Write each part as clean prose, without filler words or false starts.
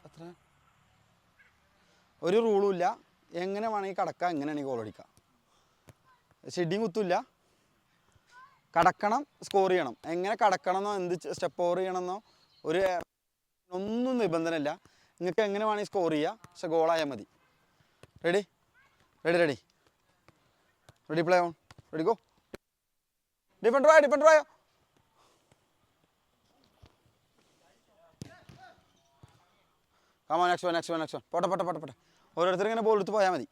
എത്ര ഒരു റൂളും ഇല്ല. എങ്ങനെ വേണമെങ്കിൽ കടക്കാം, എങ്ങനെയാണെങ്കിൽ ഗോൾ അടിക്കാം. ഷെഡിങ് കുത്തില്ല. കടക്കണം, സ്കോർ ചെയ്യണം. എങ്ങനെ കടക്കണമെന്നോ എന്ത് സ്റ്റെപ്പ് ഓവർ ചെയ്യണമെന്നോ ഒന്നും നിബന്ധനയില്ല. നിങ്ങൾക്ക് എങ്ങനെ വേണമെങ്കിൽ സ്കോർ ചെയ്യാം, പക്ഷെ ഗോളായാൽ മതി. Ready ready ready ready play on. Ready go. Defender ആയോ, ഡിഫൻഡർ ആയോ. Come on, next one, next one, next one. പോട്ടെ പോട്ടെ പോട്ടെ പോട്ടെ. ഓരോരുത്തർ ഇങ്ങനെ ബോൾ എടുത്ത് പോയാൽ മതി.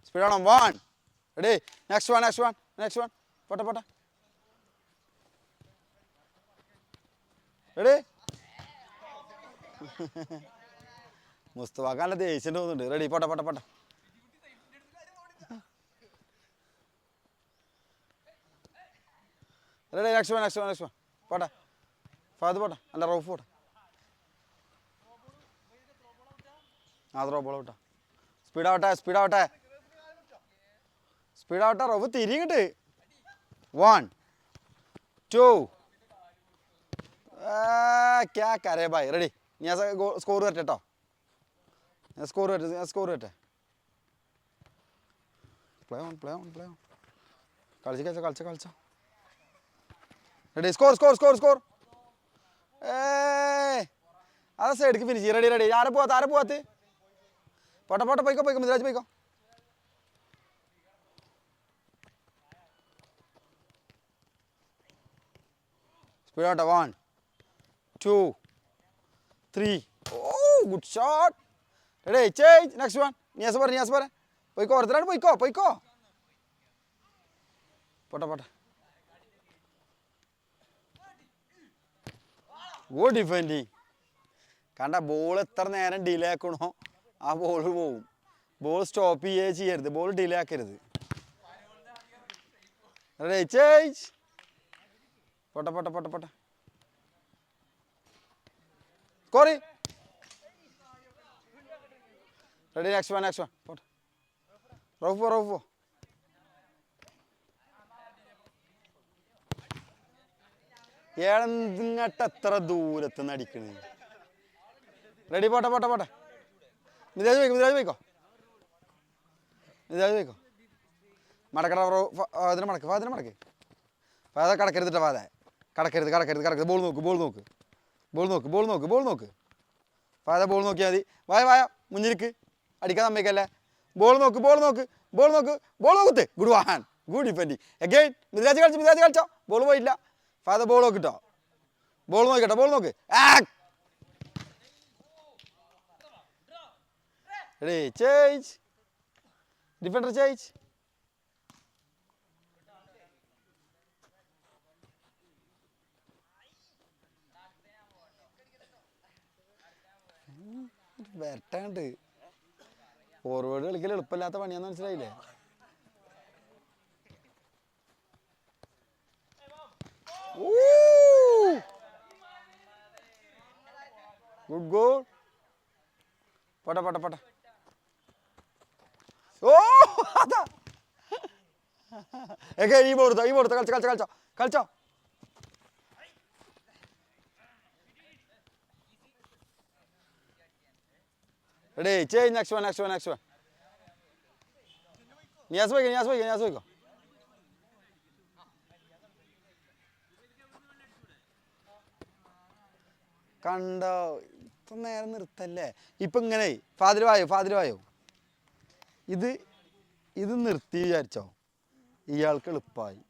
സ്പീഡ് ആണോ. 1 ready. Next one, next one, next one. പോട്ടെ പോട്ടെ. റെഡി. മുസ്തഫാക്ക് നല്ല ദേഷ്യം തോന്നുന്നുണ്ട്. റെഡി. പോട്ടെ പോട്ടെ പോട്ടെ. Ready. Next one, next one, next one. പോട്ടെ. ഫാദ് പോട്ടെ. അല്ല റൗഫ് പോട്ടെ. അത് റോ ബോൾ വിട്ടാ. സ്പീഡാവട്ടെ, സ്പീഡാവട്ടെ, സ്പീഡാവട്ടെ. റൗഫ് തിരിങ്ങിട്ട്. 1 2 ക്യാ കരേ ഭായ്. റെഡി. ഞാൻ സ്കോർ വരട്ടെ കേട്ടോ. ഞാൻ സ്കോർ വരട്ടെ, ഞാൻ സ്കോർ വരട്ടെ. Play on, play on, play on. കളിച്ച് കളിച്ച കളിച്ച കളിച്ച. Ready. Score score score score. അതാ സൈഡിക്ക് ഫിനിഷ്. Ready ready. ആരെ പോവാത്ത, ആരെ പോവാത്ത്. പോട്ടെ പോട്ടെ. പോയിക്കോ പോയിക്കോ. മിദ്രാജ് പോയിക്കോ. സ്പീഡാവട്ടെ. 1 2 3. Oh good shot. Ready. Change. Next one. Niyas പറ, നിയാസ് പറ. പോയിക്കോ, ഓർത്തരാണ്. പോയിക്കോ പോയിക്കോ. പോട്ടെ പോട്ടെ. Good defending. കണ്ട ബോൾ എത്ര നേരം ഡിലേ ആക്കണോ ആ ബോൾ പോവും. ബോൾ സ്റ്റോപ്പ് ചെയ്യുകയേ ചെയ്യരുത്. ബോൾ ഡിലേ ആക്കരുത്. റെഡി. ചേഞ്ച്. പോട്ടെ പോട്ടെ പോട്ടെ പോട്ടെ. സ്കോറി. Ready. Next one, next one. പോട്ടെ. റൗഫ് റൗഫ്. ഏഴങ്ങട്ട് എത്ര ദൂരത്തുനിന്ന് അടിക്കണേ. റെഡി. പോട്ടെ പോട്ടെ പോട്ടെ. മിദ്രാജ് പോയിക്കോ, മിദ്രാജ് പോയിക്കോ, മിദ്രാജ് പോയിക്കോ. മടക്കട. അതിന് മടക്ക്, ഫാദിനെ മടക്ക്. ഫാദ കടക്കരുതിട്ടോ. ഫാദ കടക്കരുത്, കടക്കരുത്, കടക്കരുത്. ബോൾ നോക്ക്, ബോൾ നോക്ക്, ബോൾ നോക്ക്, ബോൾ നോക്ക്, ബോൾ നോക്ക്. ഫാദ ബോൾ നോക്കിയാൽ മതി. വായ വായ മുന്നിലേക്ക് അടിക്കാൻ സമ്മതിക്കല്ലേ. ബോൾ നോക്ക്, ബോൾ നോക്ക്, ബോൾ നോക്ക്, ബോൾ നോക്കത്ത്. Good one, good defending. Again Midraj കളിച്ചു, മിദ്രാജ് കളിച്ചോ. ബോൾ പോയില്ല. ഫാദ ബോൾ നോക്കിട്ടോ. ബോൾ നോക്കിട്ടോ, ബോൾ നോക്ക്. റെഡി. ചേഞ്ച്. Defender change. വരട്ടാണ്ട്. ഫോർവേഡ് കളിക്കൽ എളുപ്പമില്ലാത്ത പണിയാന്ന് മനസ്സിലായില്ലേ. Good goal. പോട്ടെ പോട്ടെ പോട്ടെ. ഓ അതാ. ഈ ബോൾ എടുത്തോ, ഈ ബോൾ എടുത്തോ. കളിച്ചോ കളിച്ചോ കളിച്ചോ കളിച്ചോ. Ready. Change. Next one, next one, next one. Niyas പോയിക്കോ, നിയാസ് പോയിക്കോ, നിയാസ് പോയിക്കോ. കണ്ടോ ഇത്ര നേരം നിർത്തല്ലേ. ഇപ്പൊ ഇങ്ങനെ ഫാദിൽ വായോ, ഫാദിൽ വായോ. ഇത് നിർത്തി വിചാരിച്ചോ ഇയാൾക്ക് എളുപ്പമായി.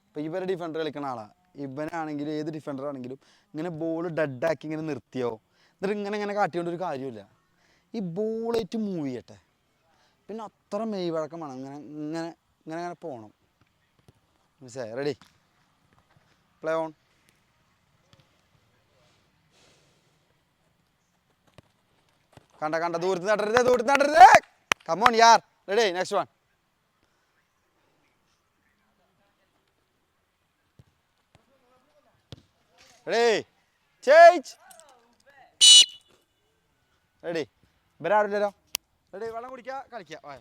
ഇപ്പം ഇവരെ ഡിഫൻഡർ കളിക്കുന്ന ആളാ. ഇവനാണെങ്കിലും ഏത് ഡിഫൻഡർ ആണെങ്കിലും ഇങ്ങനെ ബോൾ ഡെഡാക്കി ഇങ്ങനെ നിർത്തിയോ. എന്നിട്ട് ഇങ്ങനെ ഇങ്ങനെ കാട്ടിക്കൊണ്ടൊരു കാര്യമില്ല. ഈ ബോളേറ്റ് മൂവ് ചെയ്യട്ടെ. പിന്നെ അത്ര മെയ് വഴക്കം വേണം. ഇങ്ങനെ ഇങ്ങനെ ഇങ്ങനെ ഇങ്ങനെ പോകണം. മനസ്സിലായി. റെഡി. Play on. കണ്ട കണ്ട. ദൂരത്ത് നടരുത്, ദൂരത്ത് നടരുത്. കമോൺ യാർ. Ready. Next one. Ready. Change. Ready. ഇവരാരില്ലല്ലോ. റെഡി വെള്ളം കുടിക്കുക കളിക്കുക വായ